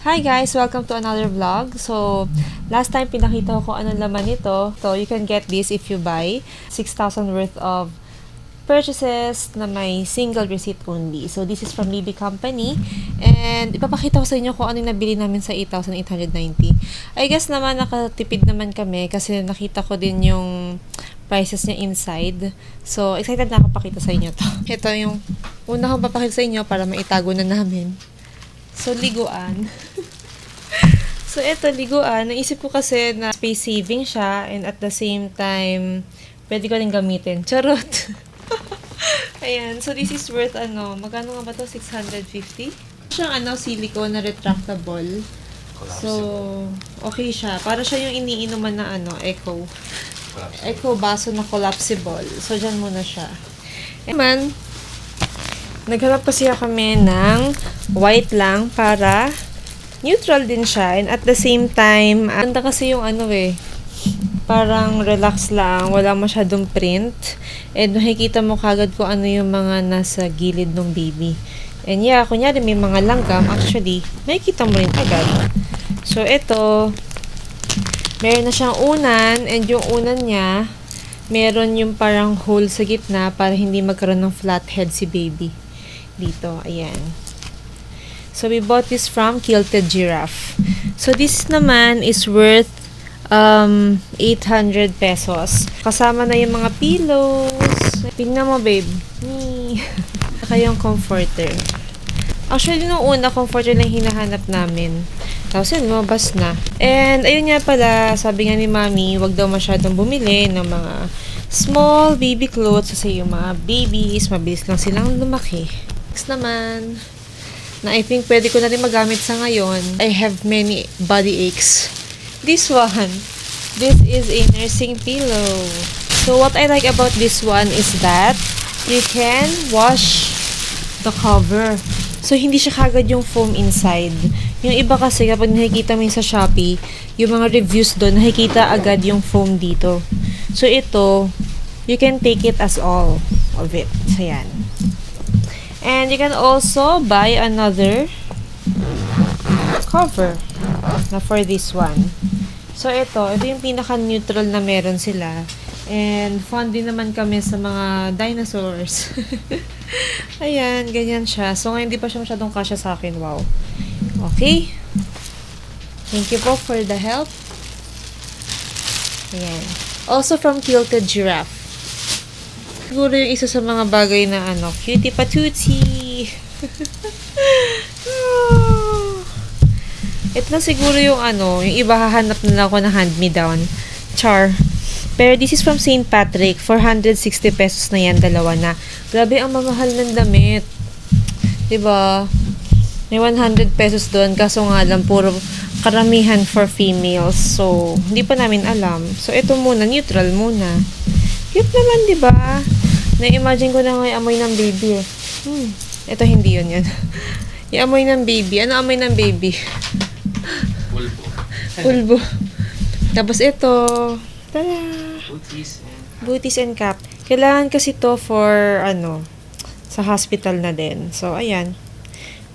Hi guys! Welcome to another vlog. So, last time pinakita ko kung anong laman nito. So, you can get this if you buy 6,000 worth of purchases na may single receipt only. So, this is from Libby Company. And, ipapakita ko sa inyo kung ano yung nabili namin sa 8,890. I guess naman nakatipid naman kami kasi nakita ko din yung prices niya inside. So, excited na ako pakita sa inyo to. Ito yung una kong papakita sa inyo para maitago na namin. So, liguan. So, ito, liguan. Naisip ko kasi na space saving siya and at the same time, pwede ko rin gamitin. Charot! Ayan. So, this is worth, magkano nga ba to? 650? Siyang, silicone na retractable. So, okay siya. Para siya yung iniinuman na, Eco. Eco baso na collapsible. So, dyan muna siya. And man, naghanap kasi kami ng white lang para neutral din siya and at the same time, ganda kasi yung parang relax lang, wala masyadong print and makikita mo kagad kung ano yung mga nasa gilid ng baby. And yeah, kunyari may mga langgam, actually, makikita mo rin agad. So, ito, meron na siyang unan and yung unan niya, meron yung parang hole sa gitna para hindi magkaroon ng flat head si baby. Dito, ayan. So, we bought this from Kilted Giraffe. So, this naman is worth 800 pesos. Kasama na yung mga pillows. Tingnan mo, babe. Saka yung comforter. Actually, nung una, comforter lang hinahanap namin. Tapos yun, lumabas na. And, ayun nga pala, sabi nga ni Mami, wag daw masyadong bumili ng mga small baby clothes kasi yung mga babies, mabilis lang silang lumaki. Next naman, na I think pwede ko na rin magamit sa ngayon. I have many body aches. This one, this is a nursing pillow. So what I like about this one is that you can wash the cover. So hindi siya kagad yung foam inside. Yung iba kasi kapag nakikita mo sa Shopee, yung mga reviews doon, nakikita agad yung foam dito. So ito, you can take it as all of it. So yan. And you can also buy another cover na for this one. So, ito yung pinaka-neutral na meron sila. And, fun din naman kami sa mga dinosaurs. Ayan, ganyan siya. So, ngayon, hindi pa siya masyadong kasya sa akin. Wow. Okay. Thank you po for the help. Ayan. Also from Kilted Giraffe. Siguro yung isa sa mga bagay na cutie patootie. Ito na siguro yung yung iba hahanap na lang ako ng hand-me-down. Char. Pero this is from St. Patrick. 460 pesos na yan, dalawa na. Grabe, ang mamahal ng damit. Diba? May 100 pesos doon. Kaso nga lang, puro karamihan for females. So, hindi pa namin alam. So, ito muna. Neutral muna. Cute naman, diba? Na-imagine ko na nga yung amoy ng baby eh. Ito hindi yun. Yung amoy ng baby. Ano amoy ng baby? Pulbo. Pulbo. Tapos ito. Tada! Booties and cap. Kailangan kasi to for, sa hospital na din. So, ayan.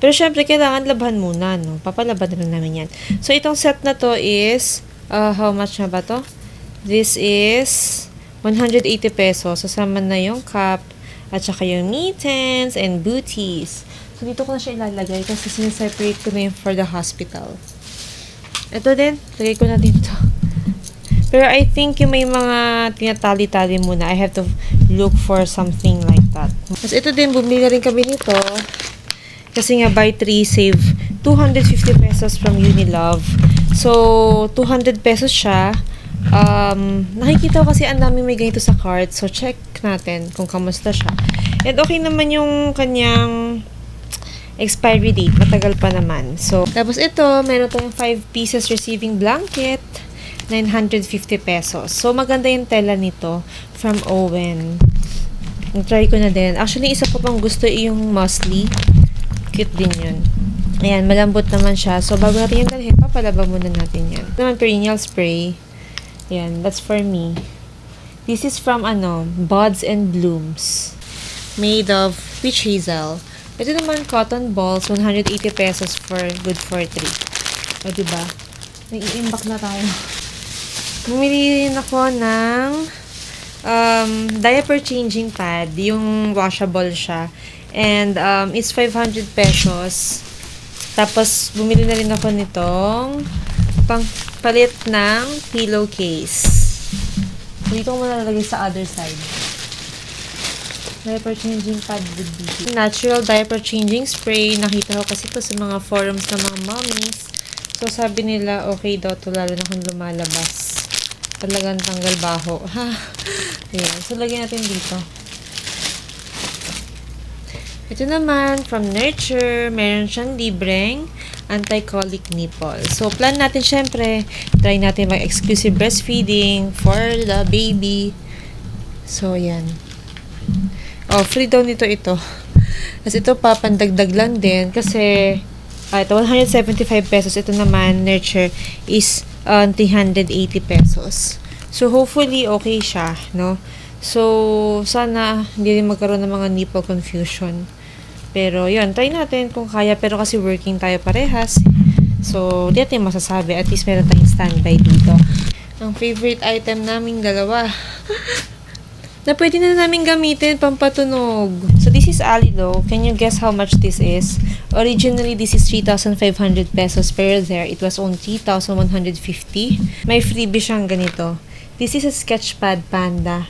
Pero syempre, kailangan labhan muna, no? Papalaban na namin yan. So, itong set na to is, how much na ba to? This is 180 pesos. Sasama na yung cap at saka yung mittens and booties. So, dito ko na siya ilalagay kasi sineseparate ko na yung for the hospital. Ito din. Lagay ko na dito. Pero I think yung may mga tinatali-tali muna. I have to look for something like that. Tapos ito din, bumili na rin kami nito. Kasi nga, buy 3, save 250 pesos from Unilove. So, 200 pesos siya. Nakikita ko kasi ang dami may ganito sa cart. So, check natin kung kamusta siya. And okay naman yung kanyang expiry date. Matagal pa naman. So, tapos ito, meron tayong 5 pieces receiving blanket. 950 pesos. So, maganda yung tela nito from Owen. Try ko na din. Actually, isa ko pang gusto yung muesli. Cute din yun. Ayan, malambot naman siya. So, bago natin yung dalhin, papalaba muna natin yan. Ito naman, perennial spray. Ayan, that's for me. This is from, Buds and Blooms. Made of witch hazel. Ito naman, cotton balls, 180 pesos for good for 3. O, diba? Nag-i-imbak na tayo. Bumili rin ako ng diaper changing pad. Yung washable siya. And it's 500 pesos. Tapos, bumili na rin ako nitong palit ng pillowcase. Dito ko muna lalagay sa other side. Diaper changing pad with BB. Natural diaper changing spray. Nakita ko kasi ito sa mga forums ng mga mommies. So, sabi nila, okay daw to lalo na kung lumalabas. Talagang tanggal baho. Ayan. So, lagyan natin dito. Ito naman, from Nurture, meron siyang libreng anti-colic nipple. So, plan natin syempre, try natin mag-exclusive breastfeeding for the baby. So, yan. Oh, free daw nito ito. Kasi ito pa, pandagdag lang din. Kasi, ito 175 pesos. Ito naman, Nurture, is 380 pesos. So, hopefully, okay siya, no? So, sana hindi rin magkaroon ng mga nipple confusion. Pero, yun, try natin kung kaya. Pero kasi working tayo parehas. So, di natin masasabi. At least meron tayong standby dito. Ang favorite item naming dalawa. Na pwede na namin gamitin pampatunog. So, this is Alilo. Can you guess how much this is? Originally, this is 3,500 pesos. Pero there, it was only 3,150. May freebie siyang ganito. This is a Sketchpad Panda.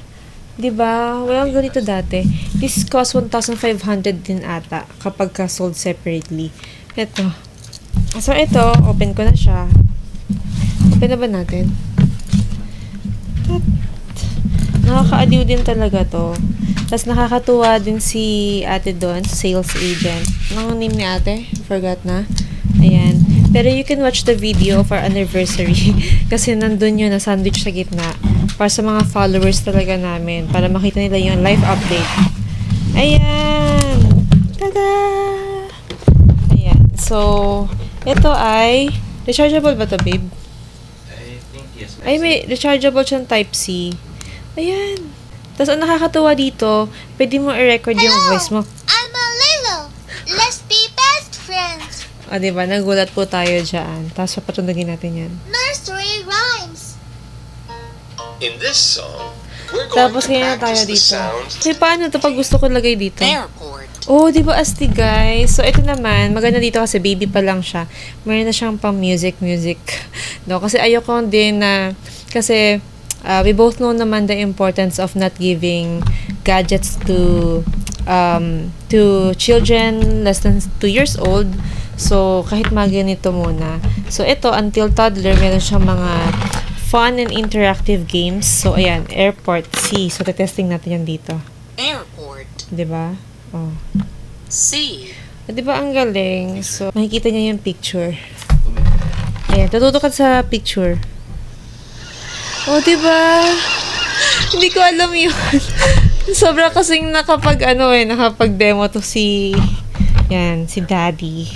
Diba? Walang ganito dati. This cost 1,500 din ata kapag sold separately. Ito. So, ito, open ko na siya. Open na ba natin? Nakaka-aliw din talaga to. Tapos nakakatuwa din si ate doon, sales agent. Anong name ni ate? Forgot na. Ayan. Pero you can watch the video of our anniversary. Kasi nandun yun, na-sandwich sa gitna. Para sa mga followers talaga namin. Para makita nila yung live update. Ayan! Tada! Ayan. So, ito ay rechargeable ba to, babe? I think yes. Ay, may rechargeable siyang Type-C. Ayan. Tapos, ang nakakatuwa dito, pwede mo i-record yung voice mo. I'm a Lilo. Let's be best friends. O, diba? Nagulat po tayo dyan. Tapos, papatunogin natin yan. Nursery rhymes. In this song, we're going Tapos, to ganyan na tayo practice the dito. sounds. Kasi paano to pag gusto ko lagay dito? Airport. Oh, di ba asti guys? So, ito naman, maganda dito kasi baby pa lang siya. Mayroon na siyang pang music. No? Kasi ayoko din na, kasi, we both know naman the importance of not giving gadgets to children less than 2 years old. So, kahit mga ganito muna. So, ito, until toddler, meron siyang mga fun and interactive games. So, ayan, Airport C. So, testing natin yan dito. Airport. Diba? Oh. C. Diba ang galing? So, makikita niya yung picture. Ayan, tututo ka sa picture. Oh, diba? Hindi ko alam yun. Sobra kasing nakapag-demo to si daddy.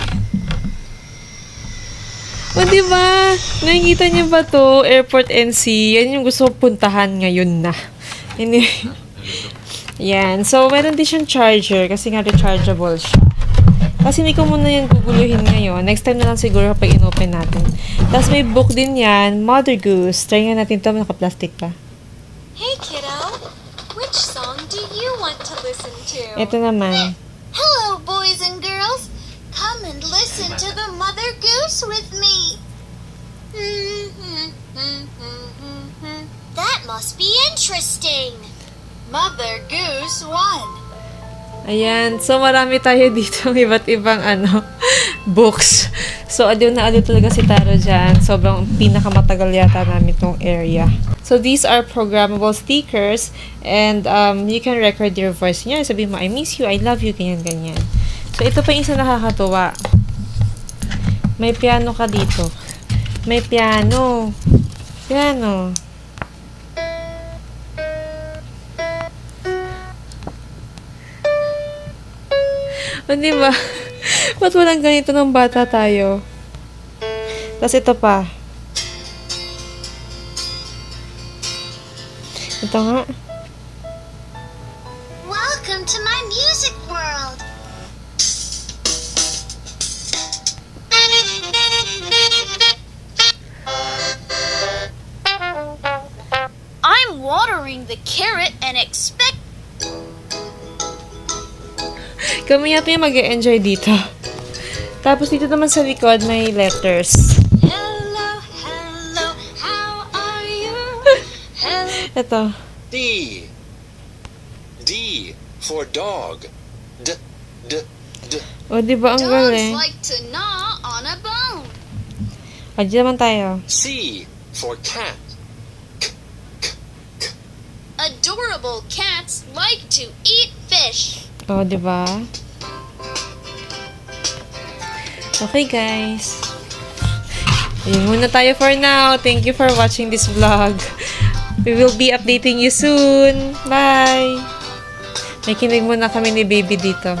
O, diba? Nakikita niyo ba to? Airport NC. Yan yung gusto kong puntahan ngayon na. Anyway. Yan. So, meron din siyang charger kasi nga rechargeable siya. Kasi hindi ko muna yung guguluhin ngayon. Next time na lang siguro kapag in-open natin. Tapos may book din yan. Mother Goose. Try nga natin ito. Naka-plastic pa. Hey kiddo, which song do you want to listen to? Ito naman. Hello, boys and girls. Come and listen to the Mother Goose with me. That must be interesting. Mother Goose won. Ayan. So, marami tayo dito. Iba't ibang books. So, aliw na aliw talaga si Taro dyan. Sobrang pinakamatagal yata namin tong area. So, these are programmable stickers and you can record your voice niya. Sabihin mo, I miss you, I love you, ganyan-ganyan. So, ito pa yung isa nakakatuwa. May piano ka dito. May piano. Piano. O, diba? Ba't walang ganito ng bata tayo? Tapos ito pa. Ito nga. Welcome to my music world. the carrot and expect. Kami yata yung mag-enjoy dito. Tapos dito naman sa likod may letters. Hello, hello, how are you? Hello. Ito. D. D for dog. D. O, di ba ang Dogs galing? like to gnaw on a bone. O, di naman tayo. C for cat. Adorable cats like to eat fish. O, di ba? Okay, guys. Ayun muna tayo for now. Thank you for watching this vlog. We will be updating you soon. Bye! May kinig muna kami ni baby dito.